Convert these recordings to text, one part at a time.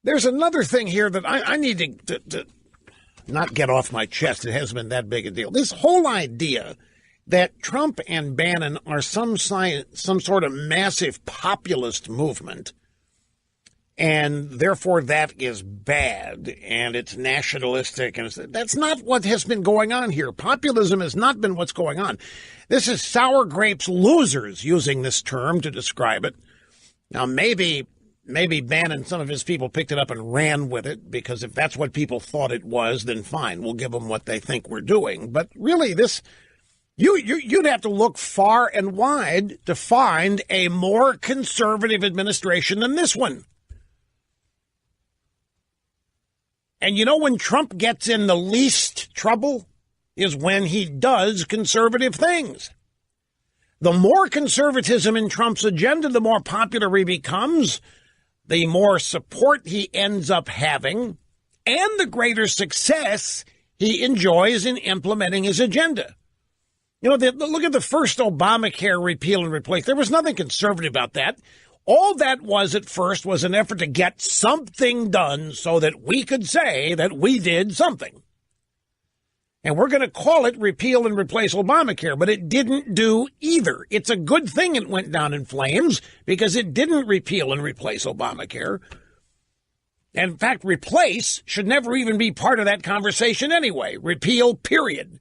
There's another thing here that I need to not get off my chest. It hasn't been that big a deal. This whole idea that Trump and Bannon are some sort of massive populist movement, and therefore that is bad, and it's nationalistic, and that's not what has been going on here. Populism has not been what's going on. This is sour grapes losers using this term to describe it. Now, maybe Bannon, some of his people picked it up and ran with it, because if that's what people thought it was, then fine, we'll give them what they think we're doing. But really, this, you'd have to look far and wide to find a more conservative administration than this one. And you know when Trump gets in the least trouble is when he does conservative things. The more conservatism in Trump's agenda, the more popular he becomes, the more support he ends up having, and the greater success he enjoys in implementing his agenda. You know, look at the first Obamacare repeal and replace. There was nothing conservative about that. All that was at first was an effort to get something done so that we could say that we did something. And we're going to call it repeal and replace Obamacare, but it didn't do either. It's a good thing it went down in flames because it didn't repeal and replace Obamacare. And in fact, replace should never even be part of that conversation anyway. Repeal, period.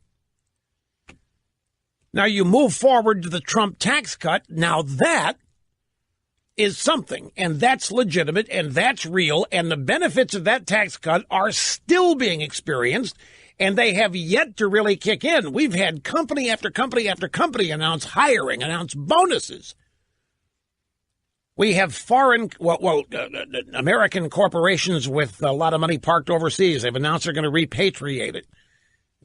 Now you move forward to the Trump tax cut. Now that is something, and that's legitimate, and that's real, and the benefits of that tax cut are still being experienced, and they have yet to really kick in. We've had company after company after company announce hiring, announce bonuses. We have American corporations with a lot of money parked overseas. They've announced they're going to repatriate it.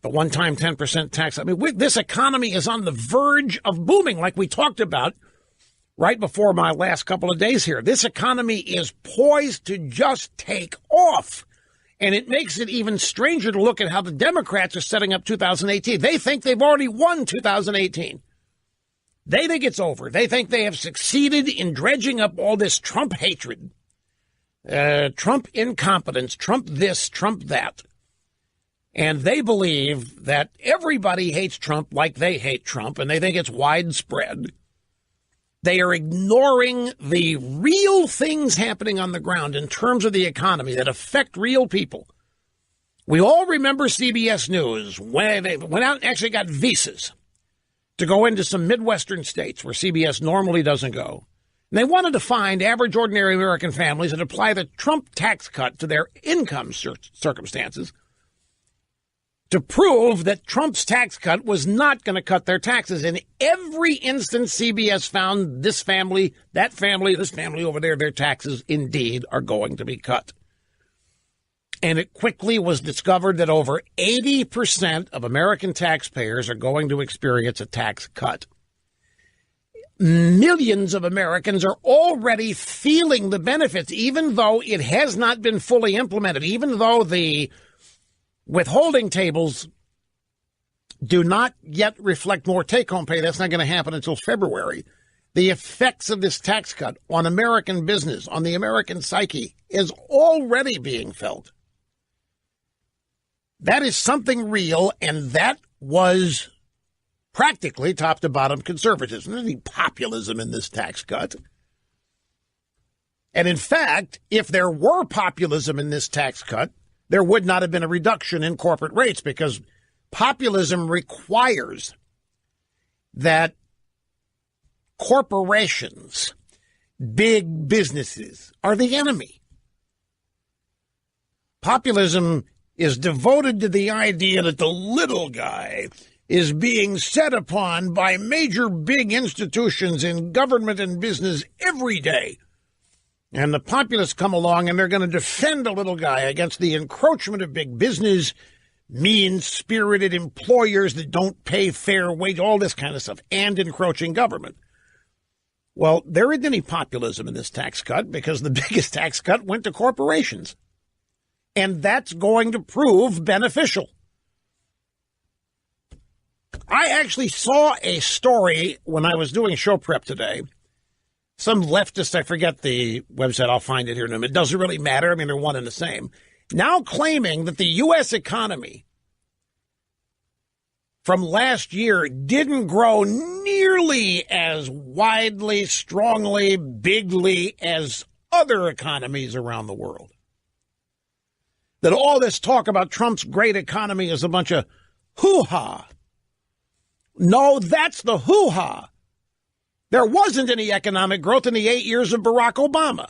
The one-time 10% tax. I mean, this economy is on the verge of booming, like we talked about right before my last couple of days here. This economy is poised to just take off. And it makes it even stranger to look at how the Democrats are setting up 2018. They think they've already won 2018. They think it's over. They think they have succeeded in dredging up all this Trump hatred, Trump incompetence, Trump this, Trump that. And they believe that everybody hates Trump like they hate Trump, and they think it's widespread. They are ignoring the real things happening on the ground in terms of the economy that affect real people. We all remember CBS News when they went out and actually got visas to go into some Midwestern states where CBS normally doesn't go. And they wanted to find average, ordinary American families and apply the Trump tax cut to their income circumstances to prove that Trump's tax cut was not going to cut their taxes. In every instance, CBS found this family, that family, this family over there, their taxes indeed are going to be cut. And it quickly was discovered that over 80% of American taxpayers are going to experience a tax cut. Millions of Americans are already feeling the benefits, even though it has not been fully implemented, even though the withholding tables do not yet reflect more take-home pay. That's not going to happen until February. The effects of this tax cut on American business, on the American psyche, is already being felt. That is something real, and that was practically top-to-bottom conservatism. There's any populism in this tax cut. And in fact, if there were populism in this tax cut, there would not have been a reduction in corporate rates, because populism requires that corporations, big businesses, are the enemy. Populism is devoted to the idea that the little guy is being set upon by major big institutions in government and business every day. And the populists come along and they're going to defend a little guy against the encroachment of big business, mean-spirited employers that don't pay fair wage, all this kind of stuff, and encroaching government. Well, there isn't any populism in this tax cut because the biggest tax cut went to corporations. And that's going to prove beneficial. I actually saw a story when I was doing show prep today some leftist, I forget the website, I'll find it here in a minute. It doesn't really matter. I mean, they're one and the same. Now claiming that the U.S. economy from last year didn't grow nearly as widely, strongly, bigly as other economies around the world. That all this talk about Trump's great economy is a bunch of hoo-ha. No, that's the hoo-ha. There wasn't any economic growth in the 8 years of Barack Obama.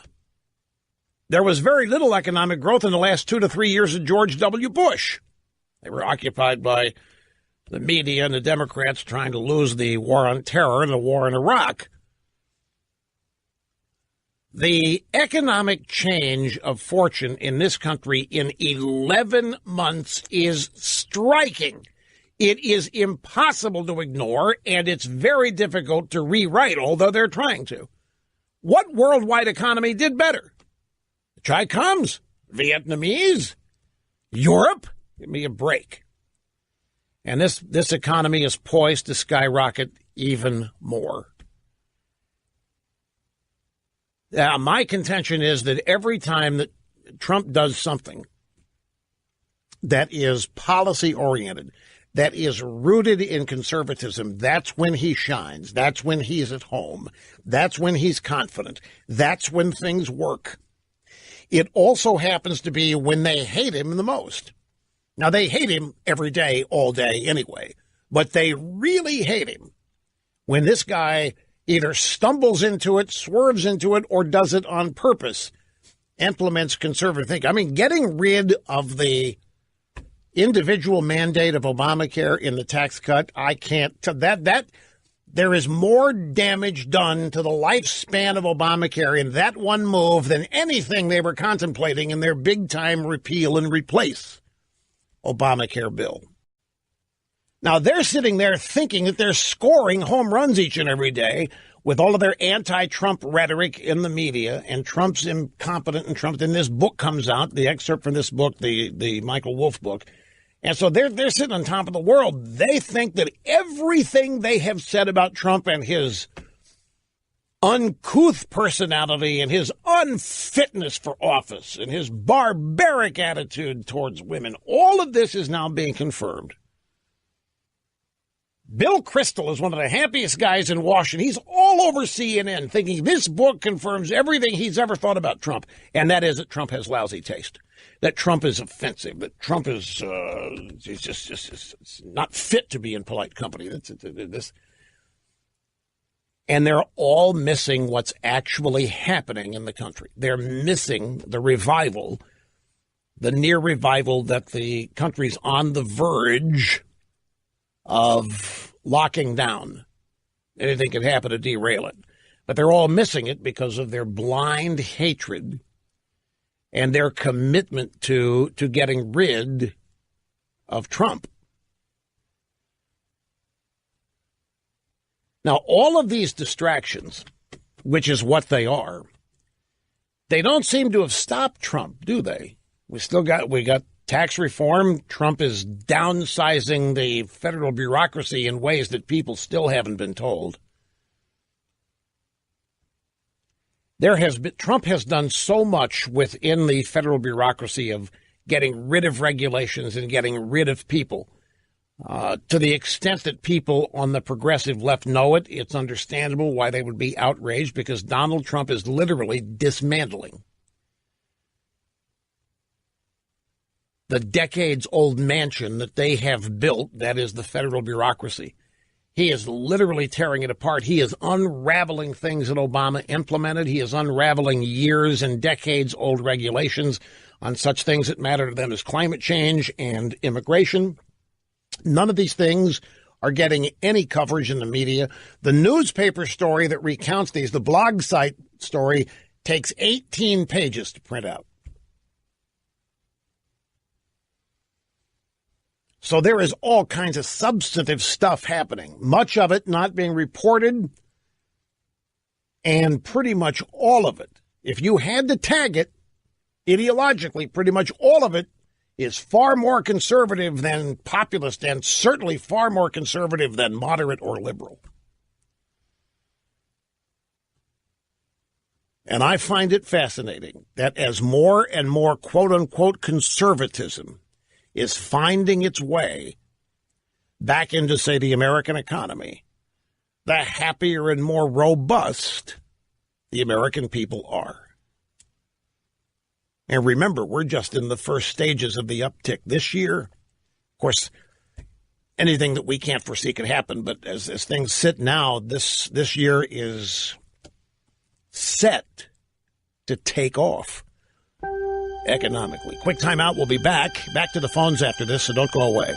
There was very little economic growth in the last 2 to 3 years of George W. Bush. They were occupied by the media and the Democrats trying to lose the war on terror and the war in Iraq. The economic change of fortune in this country in 11 months is striking. It is impossible to ignore, and it's very difficult to rewrite, although they're trying to. What worldwide economy did better? The Chi-Coms, Vietnamese, Europe? Give me a break. And this economy is poised to skyrocket even more. My contention is that every time that Trump does something that is policy-oriented, that is rooted in conservatism, that's when he shines. That's when he's at home. That's when he's confident. That's when things work. It also happens to be when they hate him the most. Now, they hate him every day, all day anyway, but they really hate him when this guy either stumbles into it, swerves into it, or does it on purpose, implements conservative thinking. I mean, getting rid of the individual mandate of Obamacare in the tax cut, I can't. That there is more damage done to the lifespan of Obamacare in that one move than anything they were contemplating in their big-time repeal and replace Obamacare bill. Now, they're sitting there thinking that they're scoring home runs each and every day with all of their anti-Trump rhetoric in the media, and Trump's incompetent, and Trump, then this book comes out, the excerpt from this book, the Michael Wolff book. And so they're sitting on top of the world. They think that everything they have said about Trump and his uncouth personality and his unfitness for office and his barbaric attitude towards women, all of this is now being confirmed. Bill Kristol is one of the happiest guys in Washington. He's all over CNN thinking this book confirms everything he's ever thought about Trump, and that is that Trump has lousy taste, that Trump is offensive, that Trump is just not fit to be in polite company. And they're all missing what's actually happening in the country. They're missing the revival, the near revival that the country's on the verge of locking down. Anything could happen to derail it. But they're all missing it because of their blind hatred and their commitment to getting rid of Trump. Now, all of these distractions, which is what they are, they don't seem to have stopped Trump, do they? We got tax reform. Trump is downsizing the federal bureaucracy in ways that people still haven't been told. Trump has done so much within the federal bureaucracy of getting rid of regulations and getting rid of people. To the extent that people on the progressive left know it, it's understandable why they would be outraged, because Donald Trump is literally dismantling the decades-old mansion that they have built, that is the federal bureaucracy. He is literally tearing it apart. He is unraveling things that Obama implemented. He is unraveling years and decades-old regulations on such things that matter to them as climate change and immigration. None of these things are getting any coverage in the media. The newspaper story that recounts these, the blog site story, takes 18 pages to print out. So there is all kinds of substantive stuff happening, much of it not being reported, and pretty much all of it, if you had to tag it ideologically, pretty much all of it is far more conservative than populist, and certainly far more conservative than moderate or liberal. And I find it fascinating that as more and more quote-unquote conservatism is finding its way back into, say, the American economy, the happier and more robust the American people are. And remember, we're just in the first stages of the uptick this year. Of course, anything that we can't foresee could happen, but as things sit now, this year is set to take off economically. Quick time out. We'll be back to the phones after this, so don't go away.